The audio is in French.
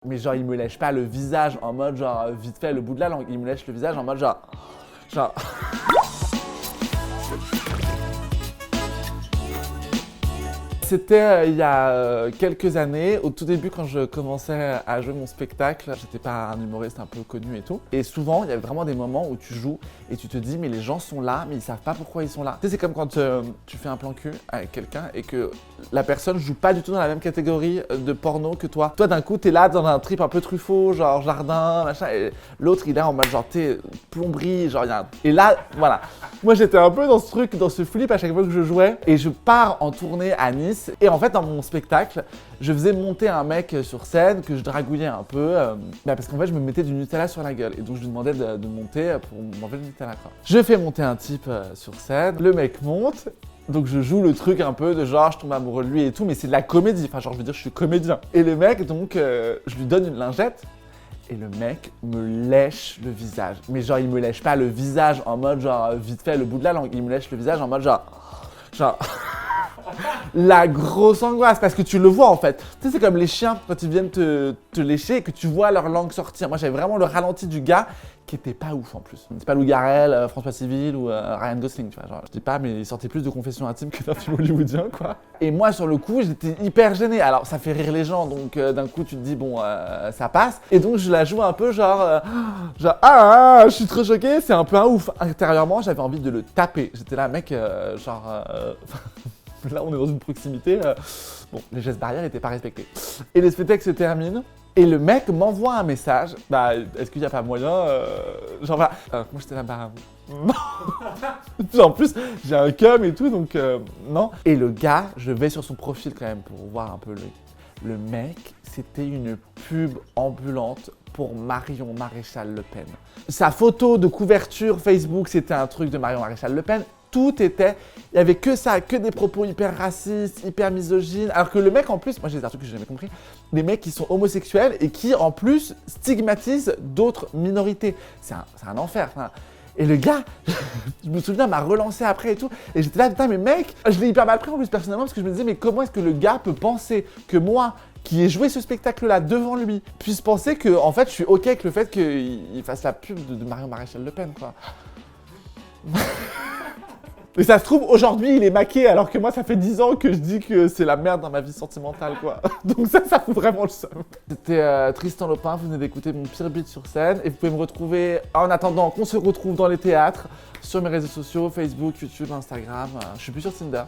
Mais genre, il me lèche pas le visage en mode genre vite fait le bout de la langue. Il me lèche le visage en mode genre. C'était il y a quelques années, au tout début quand je commençais à jouer mon spectacle, j'étais pas un humoriste un peu connu et tout. Et souvent, il y avait vraiment des moments où tu joues et tu te dis mais les gens sont là, mais ils savent pas pourquoi ils sont là. Tu sais, c'est comme quand tu fais un plan cul avec quelqu'un et que la personne joue pas du tout dans la même catégorie de porno que toi. Toi d'un coup, t'es là dans un trip un peu Truffaut, genre jardin, machin, et l'autre il est en mode genre t'es plomberie, genre y a un... Et là, voilà. Moi j'étais un peu dans ce truc, dans ce flip à chaque fois que je jouais et je pars en tournée à Nice. Et en fait, dans mon spectacle, je faisais monter un mec sur scène que je dragouillais un peu, parce qu'en fait, je me mettais du Nutella sur la gueule. Et donc, je lui demandais de monter pour manger le Nutella, quoi. Je fais monter un type sur scène, le mec monte. Donc, je joue le truc un peu de genre, je tombe amoureux de lui et tout, mais c'est de la comédie. Enfin, genre, je veux dire, je suis comédien. Et le mec, donc, je lui donne une lingette. Et le mec me lèche le visage. Mais genre, il me lèche pas le visage en mode genre vite fait le bout de la langue. Il me lèche le visage en mode genre... La grosse angoisse, parce que tu le vois en fait. Tu sais, c'est comme les chiens quand ils viennent te lécher et que tu vois leur langue sortir. Moi, j'avais vraiment le ralenti du gars qui était pas ouf en plus. C'est pas Lou Garrel, François Civil ou Ryan Gosling, tu vois. Genre, je dis pas, mais il sortait plus de confessions intimes que d'un film hollywoodien, quoi. Et moi, sur le coup, j'étais hyper gêné. Alors, ça fait rire les gens, donc d'un coup, tu te dis, bon, ça passe. Et donc, je la joue un peu genre, je suis trop choqué, c'est un peu un ouf. Intérieurement, j'avais envie de le taper. J'étais là, mec, Là, on est dans une proximité. Bon, les gestes barrières n'étaient pas respectés. Et le spectacle se termine. Et le mec m'envoie un message. Bah, est-ce qu'il n'y a pas moyen genre, voilà. Moi, j'étais là, bah, non. En plus, j'ai un cum et tout, donc non. Et le gars, je vais sur son profil quand même pour voir un peu le mec. C'était une pub ambulante pour Marion Maréchal Le Pen. Sa photo de couverture Facebook, c'était un truc de Marion Maréchal Le Pen. Tout était, il y avait que ça, que des propos hyper racistes, hyper misogynes. Alors que le mec en plus, moi j'ai des trucs que j'ai jamais compris, des mecs qui sont homosexuels et qui en plus stigmatisent d'autres minorités. C'est un enfer. Enfin, et le gars, je me souviens, m'a relancé après et tout. Et j'étais là, putain, mais mec, je l'ai hyper mal pris en plus personnellement parce que je me disais, mais comment est-ce que le gars peut penser que moi, qui ai joué ce spectacle-là devant lui, puisse penser que, en fait, je suis OK avec le fait qu'il fasse la pub de Marion Maréchal Le Pen, quoi. Et ça se trouve, aujourd'hui, il est maqué, alors que moi, ça fait 10 ans que je dis que c'est la merde dans ma vie sentimentale, quoi. Donc ça fout vraiment le seum. C'était Tristan Lopin, vous venez d'écouter mon pire beat sur scène, et vous pouvez me retrouver, en attendant qu'on se retrouve dans les théâtres, sur mes réseaux sociaux, Facebook, YouTube, Instagram. Je suis plus sur Tinder.